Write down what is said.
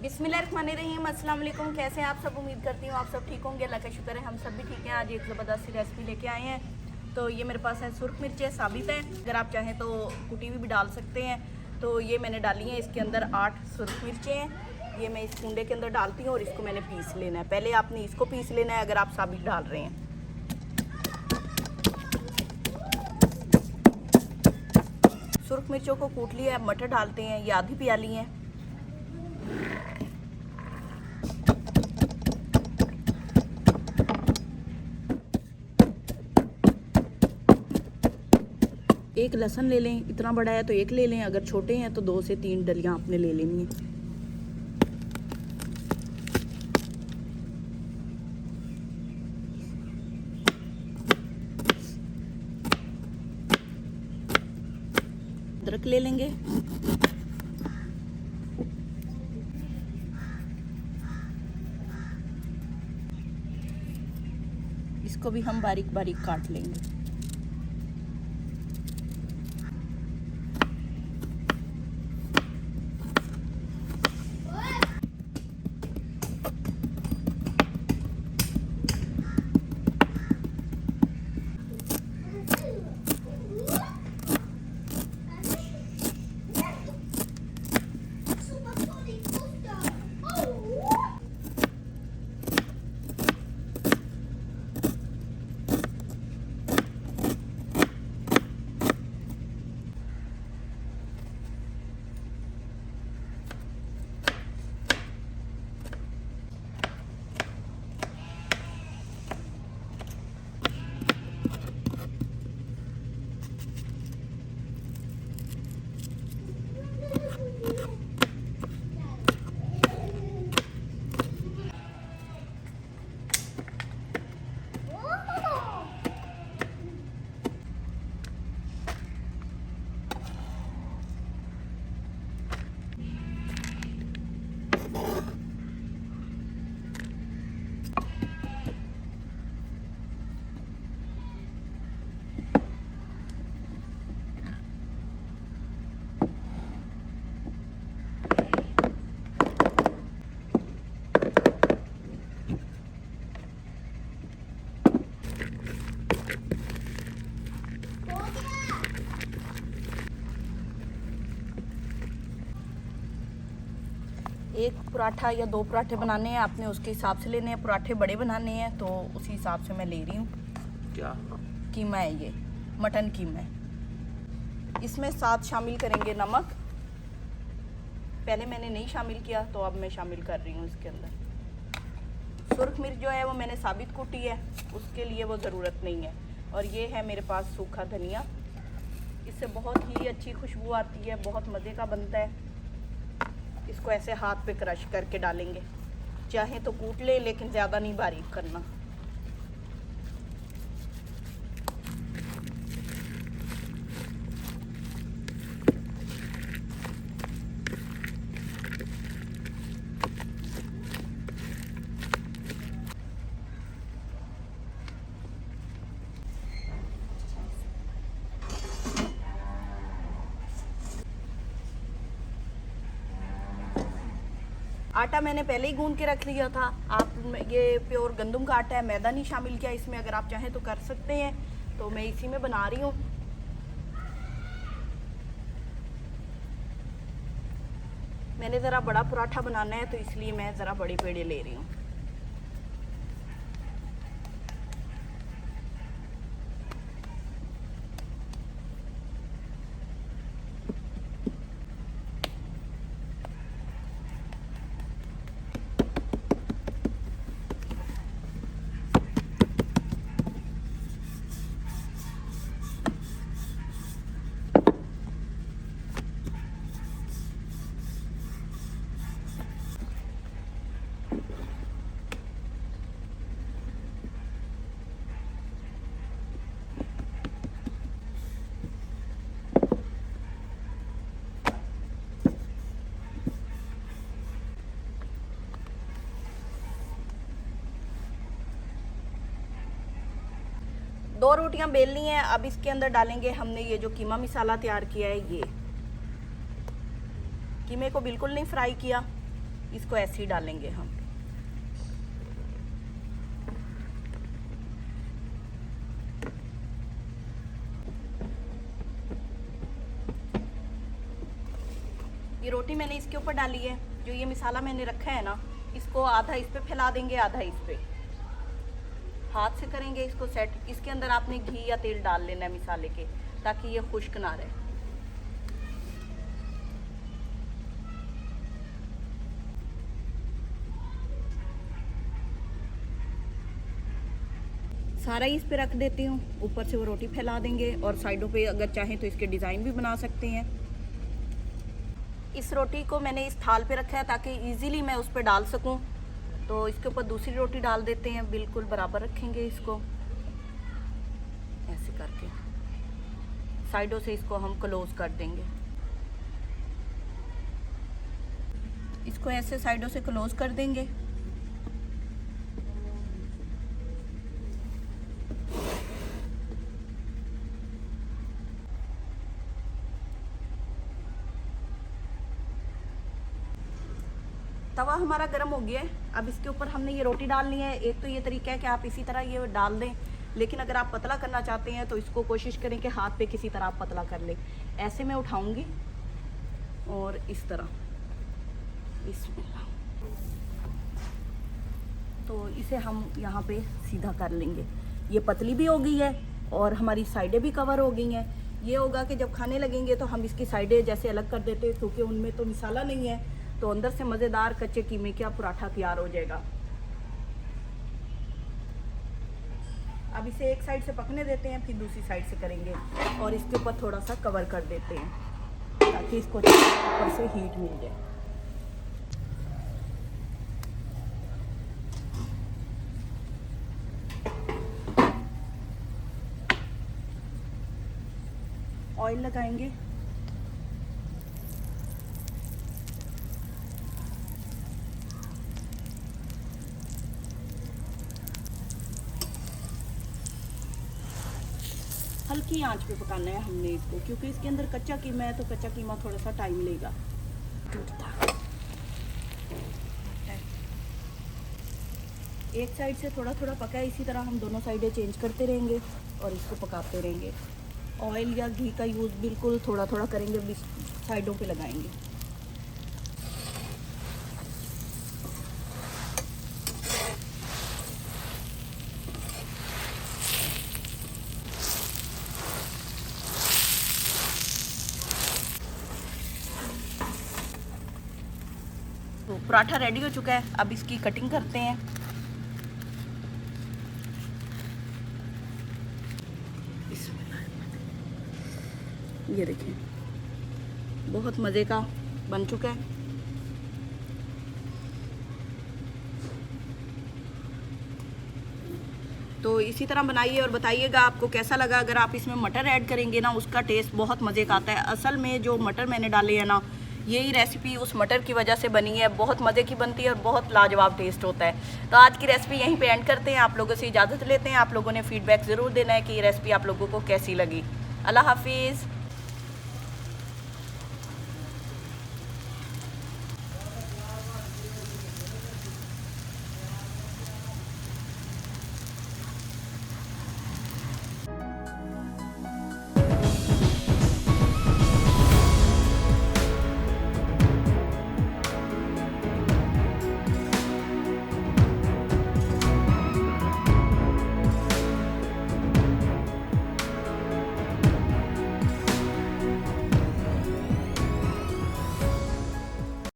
बिस्मिल्लाहिर्रहमानिर्रहीम। अस्सलाम वालेकुम। कैसे हैं आप सब? उम्मीद करती हूँ आप सब ठीक होंगे। अल्लाह का शुक्र है हम सब भी ठीक हैं। आज एक ज़बरदस्त सी रेसिपी लेके आए हैं। तो ये मेरे पास है सुर्ख मिर्चें साबित है, अगर आप चाहें तो कुटी हुई भी डाल सकते हैं। तो ये मैंने डाली हैं, इसके अंदर 8 सुर्ख मिर्चें हैं। ये मैं इस कुंडे के अंदर डालती हूँ और इसको मैंने पीस लेना है। पहले आपने इसको पीस लेना है अगर आप साबित डाल रहे हैं। सुर्ख मिर्चों को कूट लिया है, मटर डालते हैं। ये आधी प्याली हैं। एक लहसुन ले लें, इतना बड़ा है तो एक ले लें, अगर छोटे हैं तो 2 से 3 डलियां आपने ले लेनी है। अदरक ले लेंगे। इसको भी हम बारीक बारीक काट लेंगे। एक पराठा या 2 पराठे बनाने हैं आपने, उसके हिसाब से लेने हैं। पराठे बड़े बनाने हैं तो उसी हिसाब से मैं ले रही हूँ। क्या कीमा है ये, मटन कीमा है। इसमें साथ शामिल करेंगे नमक। पहले मैंने नहीं शामिल किया तो अब मैं शामिल कर रही हूँ इसके अंदर। सुर्ख मिर्च जो है वो मैंने साबित कूटी है, उसके लिए वो ज़रूरत नहीं है। और ये है मेरे पास सूखा धनिया, इससे बहुत ही अच्छी खुशबू आती है, बहुत मज़े का बनता है। इसको ऐसे हाथ पे क्रश करके डालेंगे, चाहे तो कूट ले लेकिन ज़्यादा नहीं बारीक करना। आटा मैंने पहले ही गूंद के रख लिया था। आप ये प्योर गंदम का आटा है, मैदा नहीं शामिल किया इसमें। अगर आप चाहें तो कर सकते हैं। तो मैं इसी में बना रही हूँ। मैंने ज़रा बड़ा पराठा बनाना है तो इसलिए मैं ज़रा बड़े पेड़े ले रही हूँ। दो रोटियां बेल ली हैं। अब इसके अंदर डालेंगे हमने ये जो कीमा मसाला तैयार किया है। ये कीमे को बिल्कुल नहीं फ्राई किया, इसको ऐसे ही डालेंगे हम। ये रोटी मैंने इसके ऊपर डाली है। जो ये मसाला मैंने रखा है ना, इसको आधा इस पे फैला देंगे, आधा इस पे। हाथ से करेंगे इसको सेट। इसके अंदर आपने घी या तेल डाल लेना है मसाले के, ताकि ये खुश्क ना रहे। सारा ही इस पे रख देती हूँ। ऊपर से वो रोटी फैला देंगे और साइडों पे अगर चाहें तो इसके डिज़ाइन भी बना सकते हैं। इस रोटी को मैंने इस थाल पे रखा है ताकि इजीली मैं उस पर डाल सकूं। तो इसके ऊपर दूसरी रोटी डाल देते हैं, बिल्कुल बराबर रखेंगे इसको ऐसे करके। साइडों से इसको हम क्लोज कर देंगे। इसको ऐसे साइडों से क्लोज कर देंगे। तवा हमारा गर्म हो गया है। अब इसके ऊपर हमने ये रोटी डालनी है। एक तो ये तरीका है कि आप इसी तरह ये डाल दें, लेकिन अगर आप पतला करना चाहते हैं तो इसको कोशिश करें कि हाथ पे किसी तरह आप पतला कर लें। ऐसे मैं उठाऊंगी और इस तरह, बिस्मिल्लाह। तो इसे हम यहाँ पे सीधा कर लेंगे। ये पतली भी हो गई है और हमारी साइडें भी कवर हो गई हैं। ये होगा कि जब खाने लगेंगे तो हम इसकी साइडें जैसे अलग कर देते हैं, क्योंकि उनमें तो मसाला नहीं है, तो अंदर से मज़ेदार कच्चे कीमे का पराठा तैयार हो जाएगा। अब इसे एक साइड से पकने देते हैं, फिर दूसरी साइड से करेंगे और इसके ऊपर थोड़ा सा कवर कर देते हैं ताकि इसको ऊपर से हीट मिल जाए। ऑयल लगाएंगे। हल्की आंच पे पकाना है हमने इसको, क्योंकि इसके अंदर कच्चा कीमा है, तो कच्चा कीमा थोड़ा सा टाइम लेगा। एक साइड से थोड़ा थोड़ा पका है, इसी तरह हम दोनों साइडें चेंज करते रहेंगे और इसको पकाते रहेंगे। ऑयल या घी का यूज़ बिल्कुल थोड़ा थोड़ा करेंगे, साइडों पे लगाएंगे। तो पराठा रेडी हो चुका है। अब इसकी कटिंग करते हैं। ये देखिए, बहुत मज़े का बन चुका है। तो इसी तरह बनाइए और बताइएगा आपको कैसा लगा। अगर आप इसमें मटर ऐड करेंगे ना, उसका टेस्ट बहुत मज़े का आता है। असल में जो मटर मैंने डाले हैं ना, यही रेसिपी उस मटर की वजह से बनी है। बहुत मज़े की बनती है और बहुत लाजवाब टेस्ट होता है। तो आज की रेसिपी यहीं पे एंड करते हैं। आप लोगों से इजाज़त लेते हैं। आप लोगों ने फीडबैक ज़रूर देना है कि ये रेसिपी आप लोगों को कैसी लगी। अल्लाह हाफिज़।